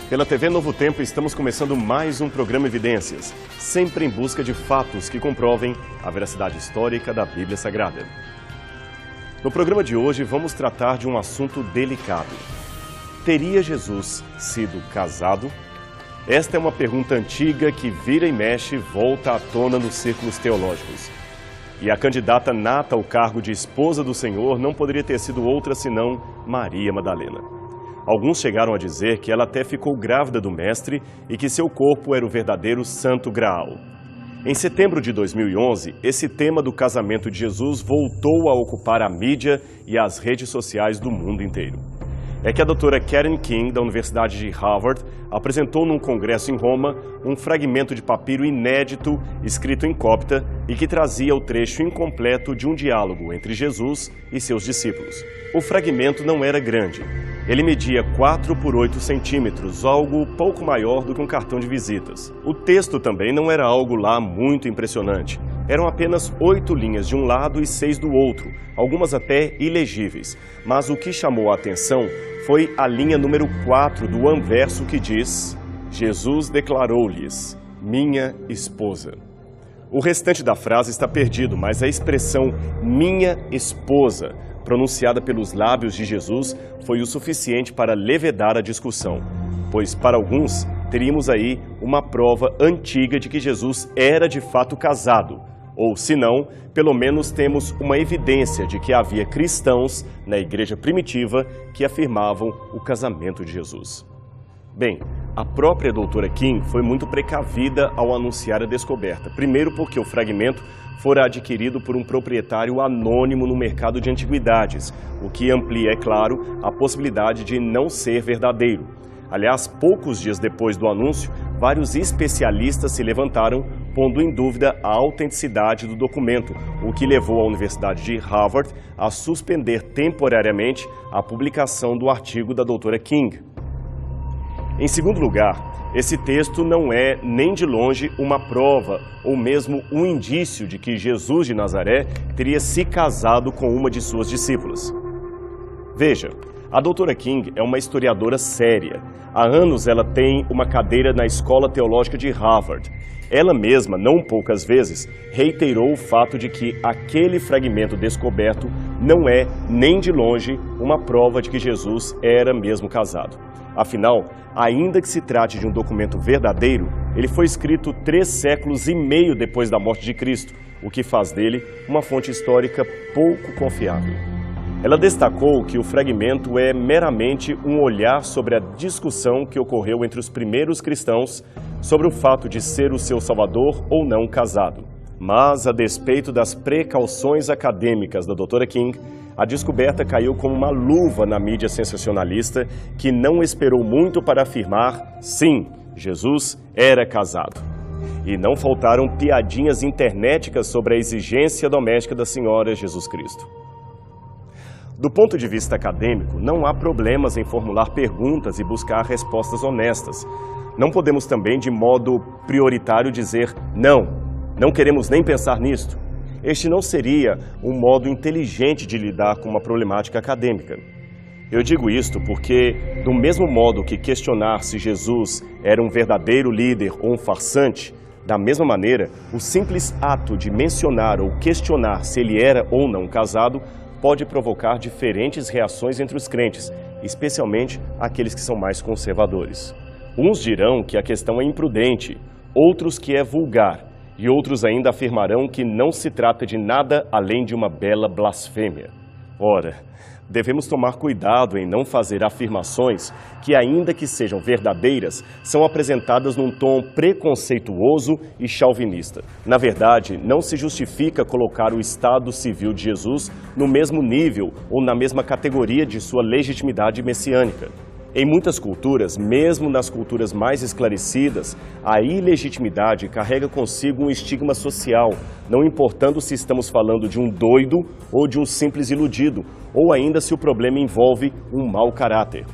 Pela TV Novo Tempo, estamos começando mais um programa Evidências, sempre em busca de fatos que comprovem a veracidade histórica da Bíblia Sagrada. No programa de hoje, vamos tratar de um assunto delicado. Teria Jesus sido casado? Esta é uma pergunta antiga que vira e mexe e volta à tona nos círculos teológicos. E a candidata nata ao cargo de esposa do Senhor não poderia ter sido outra senão Maria Madalena. Alguns chegaram a dizer que ela até ficou grávida do Mestre e que seu corpo era o verdadeiro Santo Graal. Em setembro de 2011, esse tema do casamento de Jesus voltou a ocupar a mídia e as redes sociais do mundo inteiro. É que a doutora Karen King, da Universidade de Harvard, apresentou num congresso em Roma um fragmento de papiro inédito escrito em copta e que trazia o trecho incompleto de um diálogo entre Jesus e seus discípulos. O fragmento não era grande. Ele media 4 por 8 centímetros, algo pouco maior do que um cartão de visitas. O texto também não era algo lá muito impressionante. Eram apenas 8 linhas de um lado e 6 do outro, algumas até ilegíveis. Mas o que chamou a atenção foi a linha número 4 do anverso que diz: Jesus declarou-lhes, minha esposa. O restante da frase está perdido, mas a expressão minha esposa, pronunciada pelos lábios de Jesus, foi o suficiente para levedar a discussão. Pois, para alguns, teríamos aí uma prova antiga de que Jesus era de fato casado. Ou, se não, pelo menos temos uma evidência de que havia cristãos na igreja primitiva que afirmavam o casamento de Jesus. Bem, a própria doutora King foi muito precavida ao anunciar a descoberta. Primeiro porque o fragmento fora adquirido por um proprietário anônimo no mercado de antiguidades, o que amplia, é claro, a possibilidade de não ser verdadeiro. Aliás, poucos dias depois do anúncio, vários especialistas se levantaram, pondo em dúvida a autenticidade do documento, o que levou a Universidade de Harvard a suspender temporariamente a publicação do artigo da doutora King. Em segundo lugar, esse texto não é nem de longe uma prova ou mesmo um indício de que Jesus de Nazaré teria se casado com uma de suas discípulas. Veja, a doutora King é uma historiadora séria. Há anos ela tem uma cadeira na Escola Teológica de Harvard. Ela mesma, não poucas vezes, reiterou o fato de que aquele fragmento descoberto não é, nem de longe, uma prova de que Jesus era mesmo casado. Afinal, ainda que se trate de um documento verdadeiro, ele foi escrito 3 séculos e meio depois da morte de Cristo, o que faz dele uma fonte histórica pouco confiável. Ela destacou que o fragmento é meramente um olhar sobre a discussão que ocorreu entre os primeiros cristãos sobre o fato de ser o seu Salvador ou não casado. Mas, a despeito das precauções acadêmicas da doutora King, a descoberta caiu como uma luva na mídia sensacionalista que não esperou muito para afirmar, sim, Jesus era casado. E não faltaram piadinhas internéticas sobre a exigência doméstica da Senhora Jesus Cristo. Do ponto de vista acadêmico, não há problemas em formular perguntas e buscar respostas honestas. Não podemos também, de modo prioritário, dizer não queremos nem pensar nisto. Este não seria um modo inteligente de lidar com uma problemática acadêmica. Eu digo isto porque, do mesmo modo que questionar se Jesus era um verdadeiro líder ou um farsante, da mesma maneira, o simples ato de mencionar ou questionar se ele era ou não casado pode provocar diferentes reações entre os crentes, especialmente aqueles que são mais conservadores. Uns dirão que a questão é imprudente, outros que é vulgar, e outros ainda afirmarão que não se trata de nada além de uma bela blasfêmia. Ora, devemos tomar cuidado em não fazer afirmações que, ainda que sejam verdadeiras, são apresentadas num tom preconceituoso e chauvinista. Na verdade, não se justifica colocar o estado civil de Jesus no mesmo nível ou na mesma categoria de sua legitimidade messiânica. Em muitas culturas, mesmo nas culturas mais esclarecidas, a ilegitimidade carrega consigo um estigma social, não importando se estamos falando de um doido ou de um simples iludido, ou ainda se o problema envolve um mau caráter.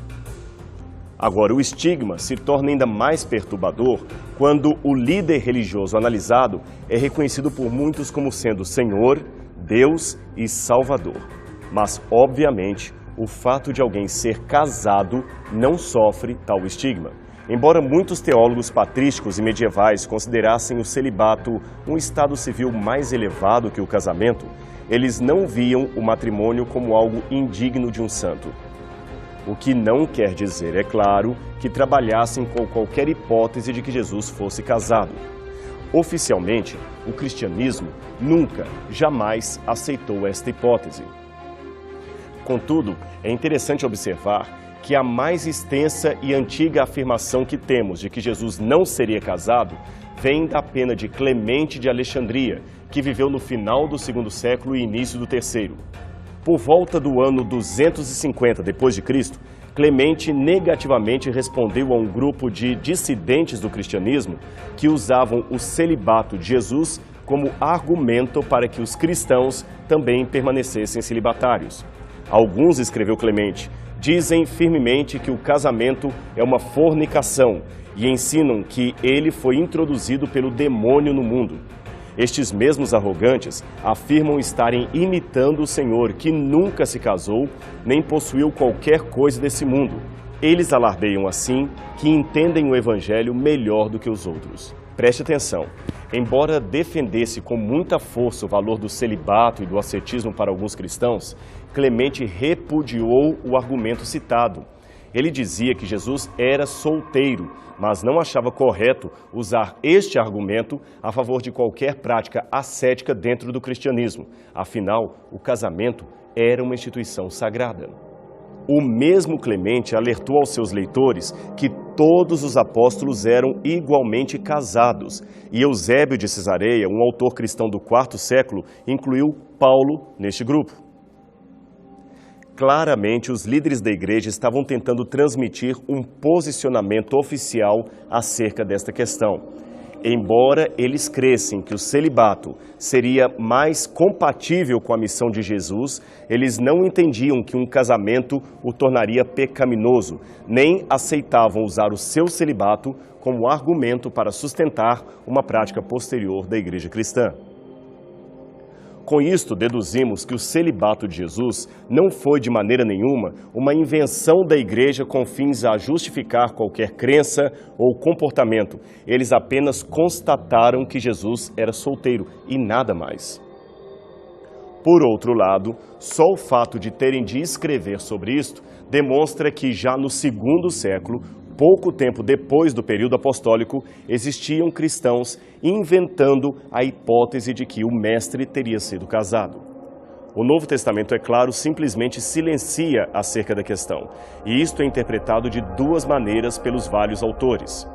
Agora, o estigma se torna ainda mais perturbador quando o líder religioso analisado é reconhecido por muitos como sendo Senhor, Deus e Salvador. Mas, obviamente, o fato de alguém ser casado não sofre tal estigma. Embora muitos teólogos patrísticos e medievais considerassem o celibato um estado civil mais elevado que o casamento, eles não viam o matrimônio como algo indigno de um santo. O que não quer dizer, é claro, que trabalhassem com qualquer hipótese de que Jesus fosse casado. Oficialmente, o cristianismo nunca, jamais aceitou esta hipótese. Contudo, é interessante observar que a mais extensa e antiga afirmação que temos de que Jesus não seria casado vem da pena de Clemente de Alexandria, que viveu no final do segundo século e início do terceiro. Por volta do ano 250 d.C., Clemente negativamente respondeu a um grupo de dissidentes do cristianismo que usavam o celibato de Jesus como argumento para que os cristãos também permanecessem celibatários. Alguns, escreveu Clemente, dizem firmemente que o casamento é uma fornicação e ensinam que ele foi introduzido pelo demônio no mundo. Estes mesmos arrogantes afirmam estarem imitando o Senhor, que nunca se casou nem possuiu qualquer coisa desse mundo. Eles alardeiam assim que entendem o Evangelho melhor do que os outros. Preste atenção. Embora defendesse com muita força o valor do celibato e do ascetismo para alguns cristãos, Clemente repudiou o argumento citado. Ele dizia que Jesus era solteiro, mas não achava correto usar este argumento a favor de qualquer prática ascética dentro do cristianismo. Afinal, o casamento era uma instituição sagrada. O mesmo Clemente alertou aos seus leitores que todos os apóstolos eram igualmente casados. E Eusébio de Cesareia, um autor cristão do IV século, incluiu Paulo neste grupo. Claramente, os líderes da igreja estavam tentando transmitir um posicionamento oficial acerca desta questão. Embora eles crescem que o celibato seria mais compatível com a missão de Jesus, eles não entendiam que um casamento o tornaria pecaminoso, nem aceitavam usar o seu celibato como argumento para sustentar uma prática posterior da igreja cristã. Com isto, deduzimos que o celibato de Jesus não foi de maneira nenhuma uma invenção da igreja com fins a justificar qualquer crença ou comportamento. Eles apenas constataram que Jesus era solteiro e nada mais. Por outro lado, só o fato de terem de escrever sobre isto demonstra que já no segundo século, pouco tempo depois do período apostólico, existiam cristãos inventando a hipótese de que o mestre teria sido casado. O Novo Testamento, é claro, simplesmente silencia acerca da questão, e isto é interpretado de duas maneiras pelos vários autores.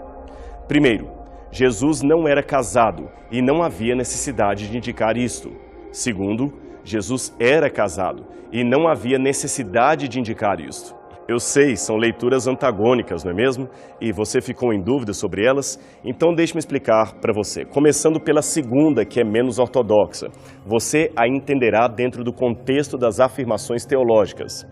Primeiro, Jesus não era casado e não havia necessidade de indicar isto. Segundo, Jesus era casado e não havia necessidade de indicar isto. Eu sei, são leituras antagônicas, não é mesmo? E você ficou em dúvida sobre elas? Então deixe-me explicar para você. Começando pela segunda, que é menos ortodoxa. Você a entenderá dentro do contexto das afirmações teológicas.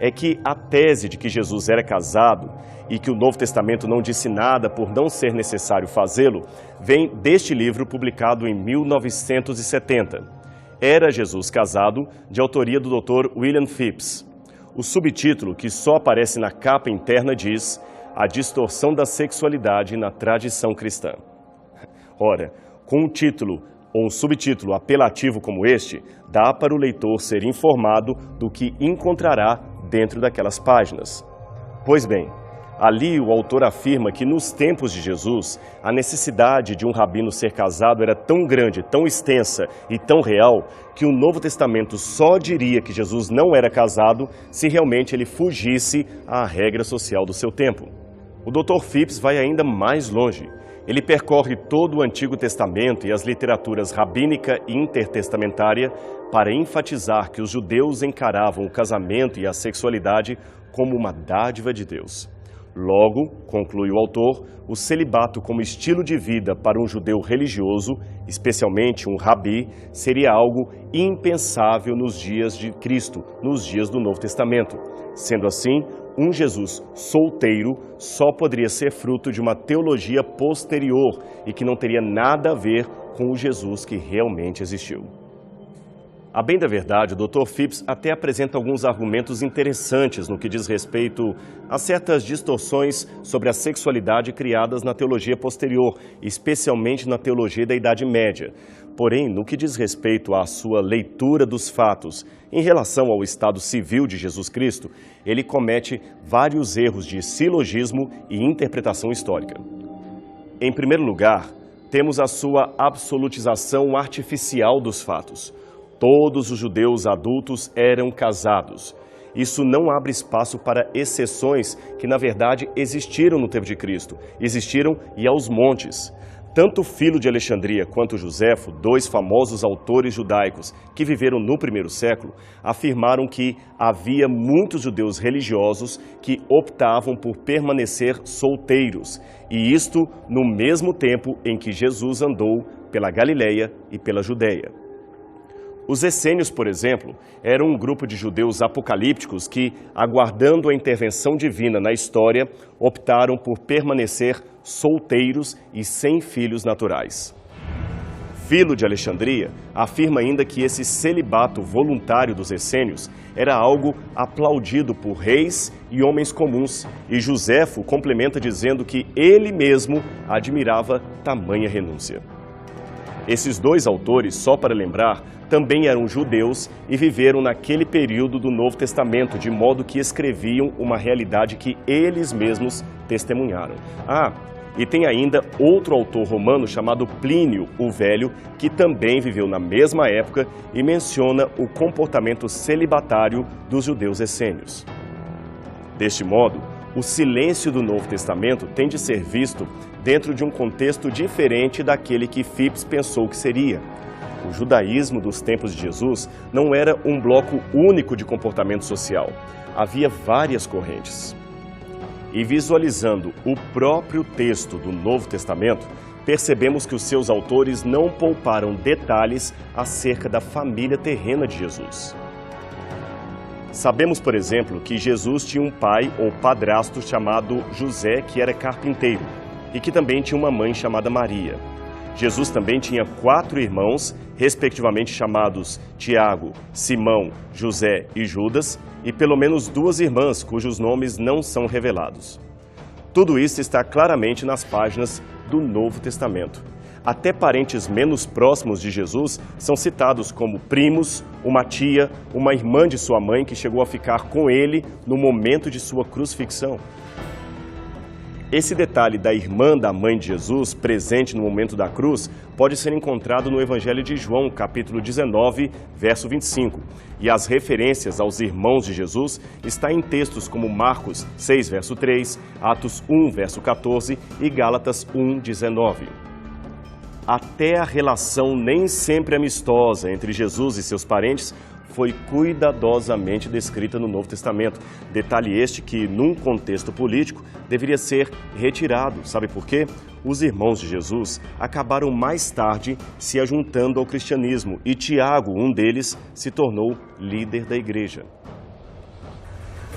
É que a tese de que Jesus era casado e que o Novo Testamento não disse nada por não ser necessário fazê-lo, vem deste livro publicado em 1970. Era Jesus casado, de autoria do Dr. William Phipps. O subtítulo, que só aparece na capa interna, diz A Distorção da Sexualidade na Tradição Cristã. Ora, com um título ou um subtítulo apelativo como este, dá para o leitor ser informado do que encontrará dentro daquelas páginas. Pois bem, ali o autor afirma que nos tempos de Jesus, a necessidade de um rabino ser casado era tão grande, tão extensa e tão real, que o Novo Testamento só diria que Jesus não era casado se realmente ele fugisse à regra social do seu tempo. O Dr. Phipps vai ainda mais longe. Ele percorre todo o Antigo Testamento e as literaturas rabínica e intertestamentária para enfatizar que os judeus encaravam o casamento e a sexualidade como uma dádiva de Deus. Logo, conclui o autor, o celibato como estilo de vida para um judeu religioso, especialmente um rabi, seria algo impensável nos dias de Cristo, nos dias do Novo Testamento. Sendo assim, um Jesus solteiro só poderia ser fruto de uma teologia posterior e que não teria nada a ver com o Jesus que realmente existiu. A bem da verdade, o Dr. Phipps até apresenta alguns argumentos interessantes no que diz respeito a certas distorções sobre a sexualidade criadas na teologia posterior, especialmente na teologia da Idade Média. Porém, no que diz respeito à sua leitura dos fatos em relação ao estado civil de Jesus Cristo, ele comete vários erros de silogismo e interpretação histórica. Em primeiro lugar, temos a sua absolutização artificial dos fatos. Todos os judeus adultos eram casados. Isso não abre espaço para exceções que, na verdade, existiram no tempo de Cristo. Existiram e aos montes. Tanto Filo de Alexandria quanto Joséfo, dois famosos autores judaicos que viveram no primeiro século, afirmaram que havia muitos judeus religiosos que optavam por permanecer solteiros, e isto no mesmo tempo em que Jesus andou pela Galileia e pela Judéia. Os essênios, por exemplo, eram um grupo de judeus apocalípticos que, aguardando a intervenção divina na história, optaram por permanecer solteiros e sem filhos naturais. Filo de Alexandria afirma ainda que esse celibato voluntário dos essênios era algo aplaudido por reis e homens comuns, e Joséfo complementa dizendo que ele mesmo admirava tamanha renúncia. Esses dois autores, só para lembrar, também eram judeus e viveram naquele período do Novo Testamento, de modo que escreviam uma realidade que eles mesmos testemunharam. E tem ainda outro autor romano chamado Plínio o Velho, que também viveu na mesma época e menciona o comportamento celibatário dos judeus essênios. Deste modo, o silêncio do Novo Testamento tem de ser visto dentro de um contexto diferente daquele que Phipps pensou que seria. O judaísmo dos tempos de Jesus não era um bloco único de comportamento social. Havia várias correntes. E visualizando o próprio texto do Novo Testamento, percebemos que os seus autores não pouparam detalhes acerca da família terrena de Jesus. Sabemos, por exemplo, que Jesus tinha um pai ou padrasto chamado José, que era carpinteiro, e que também tinha uma mãe chamada Maria. Jesus também tinha 4 irmãos, respectivamente chamados Tiago, Simão, José e Judas, e pelo menos 2 irmãs, cujos nomes não são revelados. Tudo isso está claramente nas páginas do Novo Testamento. Até parentes menos próximos de Jesus são citados como primos, uma tia, uma irmã de sua mãe que chegou a ficar com ele no momento de sua crucifixão. Esse detalhe da irmã da mãe de Jesus, presente no momento da cruz, pode ser encontrado no Evangelho de João, capítulo 19, verso 25. E as referências aos irmãos de Jesus estão em textos como Marcos 6, verso 3, Atos 1, verso 14 e Gálatas 1, 19. Até a relação nem sempre amistosa entre Jesus e seus parentes foi cuidadosamente descrita no Novo Testamento. Detalhe este que, num contexto político, deveria ser retirado. Sabe por quê? Os irmãos de Jesus acabaram mais tarde se ajuntando ao cristianismo e Tiago, um deles, se tornou líder da igreja.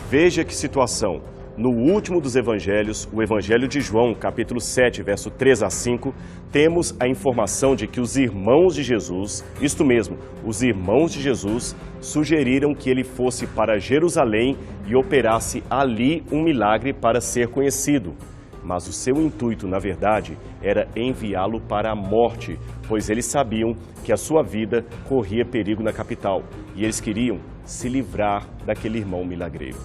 Veja que situação. No último dos evangelhos, o Evangelho de João, capítulo 7, verso 3 a 5, temos a informação de que os irmãos de Jesus, isto mesmo, os irmãos de Jesus, sugeriram que ele fosse para Jerusalém e operasse ali um milagre para ser conhecido. Mas o seu intuito, na verdade, era enviá-lo para a morte, pois eles sabiam que a sua vida corria perigo na capital e eles queriam se livrar daquele irmão milagreiro.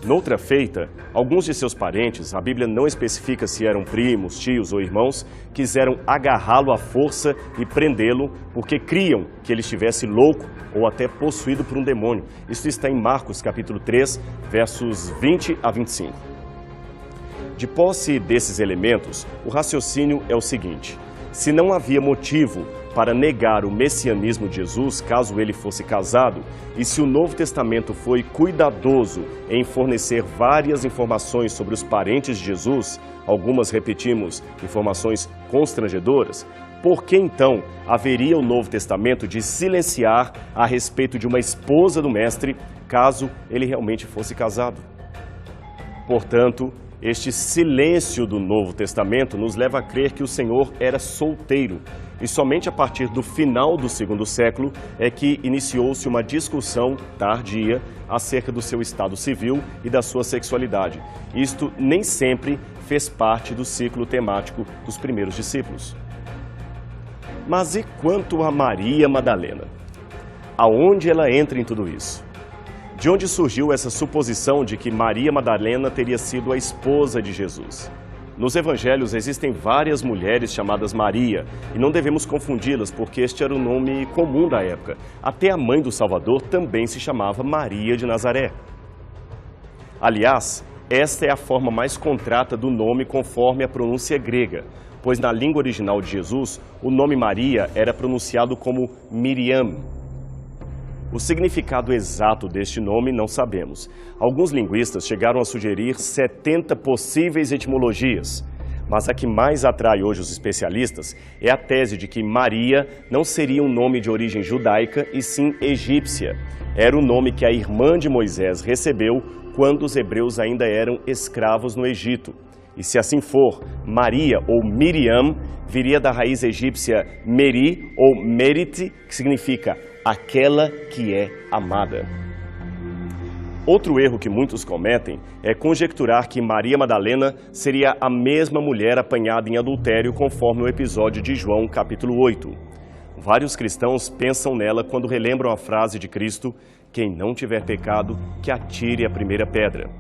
Noutra feita, alguns de seus parentes, a Bíblia não especifica se eram primos, tios ou irmãos, quiseram agarrá-lo à força e prendê-lo porque criam que ele estivesse louco ou até possuído por um demônio. Isso está em Marcos, capítulo 3, versos 20 a 25. De posse desses elementos, o raciocínio é o seguinte: se não havia motivo para negar o messianismo de Jesus, caso ele fosse casado, e se o Novo Testamento foi cuidadoso em fornecer várias informações sobre os parentes de Jesus, algumas, repetimos, informações constrangedoras, por que então haveria o Novo Testamento de silenciar a respeito de uma esposa do Mestre, caso ele realmente fosse casado? Portanto, Este silêncio do Novo Testamento nos leva a crer que o Senhor era solteiro, e somente a partir do final do segundo século é que iniciou-se uma discussão tardia acerca do seu estado civil e da sua sexualidade. Isto nem sempre fez parte do ciclo temático dos primeiros discípulos. Mas e quanto a Maria Madalena? Aonde ela entra em tudo isso? De onde surgiu essa suposição de que Maria Madalena teria sido a esposa de Jesus? Nos evangelhos existem várias mulheres chamadas Maria, e não devemos confundi-las porque este era o nome comum da época. Até a mãe do Salvador também se chamava Maria de Nazaré. Aliás, esta é a forma mais contrata do nome conforme a pronúncia grega, pois na língua original de Jesus, o nome Maria era pronunciado como Miriam. O significado exato deste nome não sabemos. Alguns linguistas chegaram a sugerir 70 possíveis etimologias, mas a que mais atrai hoje os especialistas é a tese de que Maria não seria um nome de origem judaica e sim egípcia. Era o nome que a irmã de Moisés recebeu quando os hebreus ainda eram escravos no Egito. E se assim for, Maria ou Miriam viria da raiz egípcia Meri ou Merit, que significa aquela que é amada. Outro erro que muitos cometem é conjecturar que Maria Madalena seria a mesma mulher apanhada em adultério conforme o episódio de João capítulo 8. Vários cristãos pensam nela quando relembram a frase de Cristo: quem não tiver pecado, que atire a primeira pedra.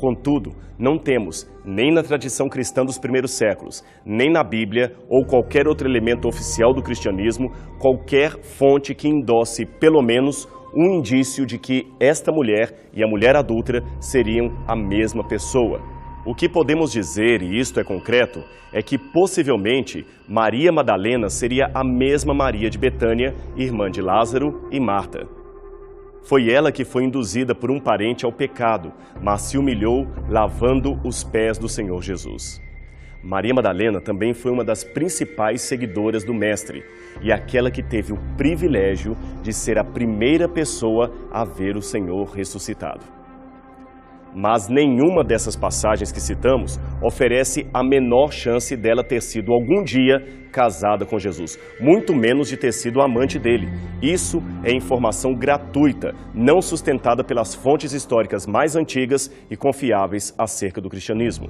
Contudo, não temos, nem na tradição cristã dos primeiros séculos, nem na Bíblia ou qualquer outro elemento oficial do cristianismo, qualquer fonte que endosse pelo menos um indício de que esta mulher e a mulher adúltera seriam a mesma pessoa. O que podemos dizer, e isto é concreto, é que possivelmente Maria Madalena seria a mesma Maria de Betânia, irmã de Lázaro e Marta. Foi ela que foi induzida por um parente ao pecado, mas se humilhou lavando os pés do Senhor Jesus. Maria Madalena também foi uma das principais seguidoras do Mestre e aquela que teve o privilégio de ser a primeira pessoa a ver o Senhor ressuscitado. Mas nenhuma dessas passagens que citamos oferece a menor chance dela ter sido algum dia casada com Jesus, muito menos de ter sido amante dele. Isso é informação gratuita, não sustentada pelas fontes históricas mais antigas e confiáveis acerca do cristianismo.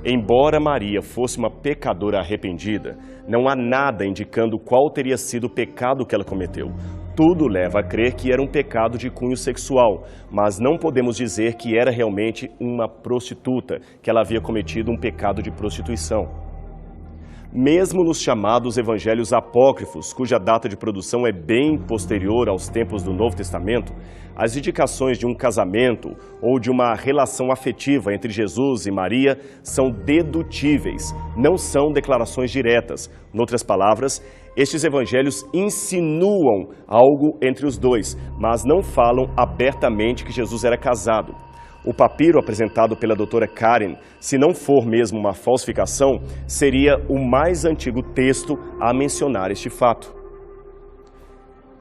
Embora Maria fosse uma pecadora arrependida, não há nada indicando qual teria sido o pecado que ela cometeu. Tudo leva a crer que era um pecado de cunho sexual, mas não podemos dizer que era realmente uma prostituta, que ela havia cometido um pecado de prostituição. Mesmo nos chamados evangelhos apócrifos, cuja data de produção é bem posterior aos tempos do Novo Testamento, as indicações de um casamento ou de uma relação afetiva entre Jesus e Maria são dedutíveis, não são declarações diretas. Em outras palavras, estes evangelhos insinuam algo entre os dois, mas não falam abertamente que Jesus era casado. O papiro apresentado pela doutora Karen, se não for mesmo uma falsificação, seria o mais antigo texto a mencionar este fato.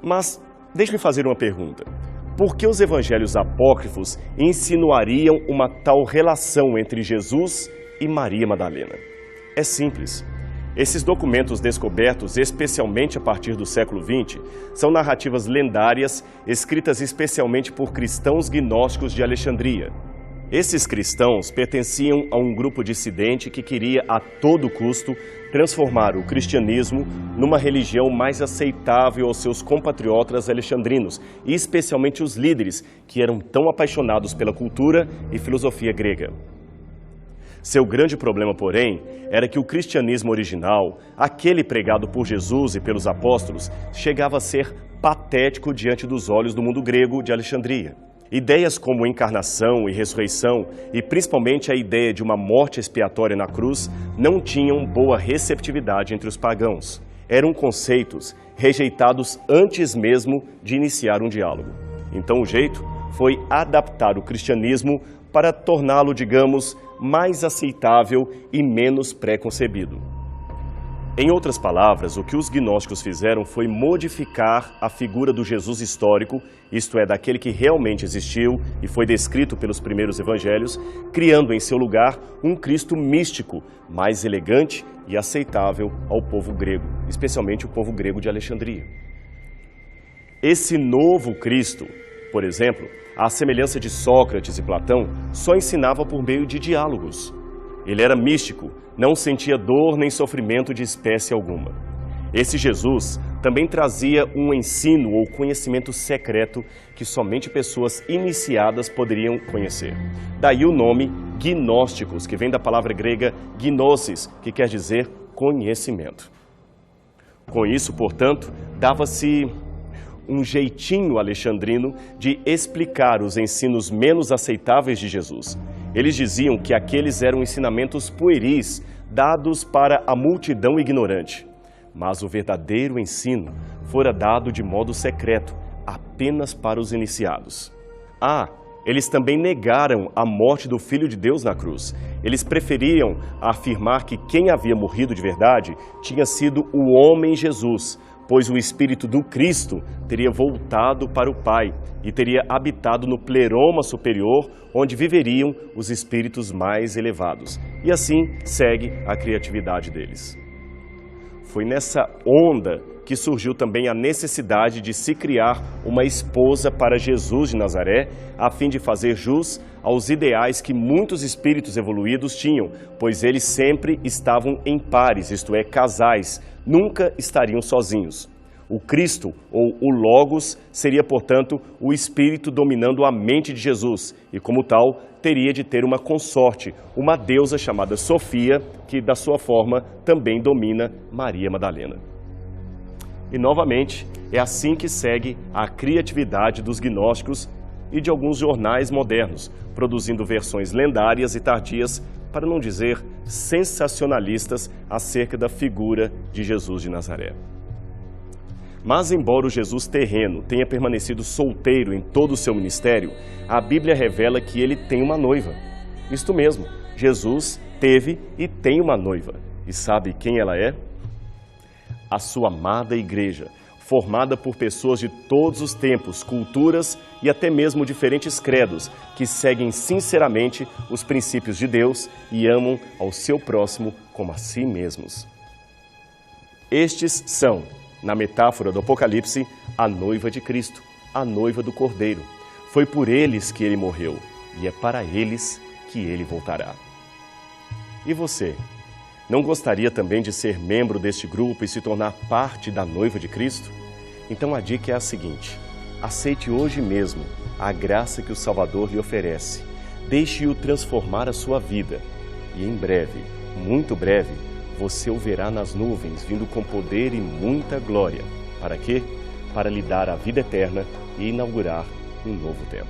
Mas deixe-me fazer uma pergunta. Por que os evangelhos apócrifos insinuariam uma tal relação entre Jesus e Maria Madalena? É simples. Esses documentos descobertos, especialmente a partir do século XX, são narrativas lendárias escritas especialmente por cristãos gnósticos de Alexandria. Esses cristãos pertenciam a um grupo dissidente que queria a todo custo transformar o cristianismo numa religião mais aceitável aos seus compatriotas alexandrinos, e especialmente os líderes, que eram tão apaixonados pela cultura e filosofia grega. Seu grande problema, porém, era que o cristianismo original, aquele pregado por Jesus e pelos apóstolos, chegava a ser patético diante dos olhos do mundo grego de Alexandria. Ideias como encarnação e ressurreição, e principalmente a ideia de uma morte expiatória na cruz, não tinham boa receptividade entre os pagãos. Eram conceitos rejeitados antes mesmo de iniciar um diálogo. Então o jeito foi adaptar o cristianismo para torná-lo, digamos, mais aceitável e menos preconcebido. Em outras palavras, o que os gnósticos fizeram foi modificar a figura do Jesus histórico, isto é, daquele que realmente existiu e foi descrito pelos primeiros evangelhos, criando em seu lugar um Cristo místico, mais elegante e aceitável ao povo grego, especialmente o povo grego de Alexandria. Esse novo Cristo, por exemplo, à semelhança de Sócrates e Platão, só ensinava por meio de diálogos. Ele era místico, não sentia dor nem sofrimento de espécie alguma. Esse Jesus também trazia um ensino ou conhecimento secreto que somente pessoas iniciadas poderiam conhecer. Daí o nome gnósticos, que vem da palavra grega gnosis, que quer dizer conhecimento. Com isso, portanto, dava-se um jeitinho alexandrino de explicar os ensinos menos aceitáveis de Jesus. Eles diziam que aqueles eram ensinamentos pueris, dados para a multidão ignorante. Mas o verdadeiro ensino fora dado de modo secreto, apenas para os iniciados. Eles também negaram a morte do Filho de Deus na cruz. Eles preferiam afirmar que quem havia morrido de verdade tinha sido o homem Jesus, pois o Espírito do Cristo teria voltado para o Pai e teria habitado no pleroma superior, onde viveriam os espíritos mais elevados. E assim segue a criatividade deles. Foi nessa onda que surgiu também a necessidade de se criar uma esposa para Jesus de Nazaré, a fim de fazer jus aos ideais que muitos espíritos evoluídos tinham, pois eles sempre estavam em pares, isto é, casais, nunca estariam sozinhos. O Cristo, ou o Logos, seria, portanto, o Espírito dominando a mente de Jesus e, como tal, teria de ter uma consorte, uma deusa chamada Sofia, que, da sua forma, também domina Maria Madalena. E, novamente, é assim que segue a criatividade dos gnósticos e de alguns jornais modernos, produzindo versões lendárias e tardias, para não dizer sensacionalistas, acerca da figura de Jesus de Nazaré. Mas, embora o Jesus terreno tenha permanecido solteiro em todo o seu ministério, a Bíblia revela que ele tem uma noiva. Isto mesmo, Jesus teve e tem uma noiva. E sabe quem ela é? A sua amada igreja, formada por pessoas de todos os tempos, culturas e até mesmo diferentes credos, que seguem sinceramente os princípios de Deus e amam ao seu próximo como a si mesmos. Estes são, na metáfora do Apocalipse, a noiva de Cristo, a noiva do Cordeiro. Foi por eles que ele morreu e é para eles que ele voltará. E você, não gostaria também de ser membro deste grupo e se tornar parte da noiva de Cristo? Então a dica é a seguinte: aceite hoje mesmo a graça que o Salvador lhe oferece. Deixe-o transformar a sua vida e em breve, muito breve, você o verá nas nuvens, vindo com poder e muita glória. Para quê? Para lhe dar a vida eterna e inaugurar um novo tempo.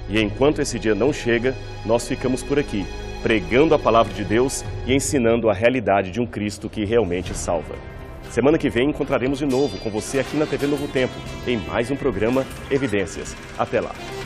E enquanto esse dia não chega, nós ficamos por aqui, pregando a palavra de Deus e ensinando a realidade de um Cristo que realmente salva. Semana que vem encontraremos de novo com você aqui na TV Novo Tempo, em mais um programa Evidências. Até lá!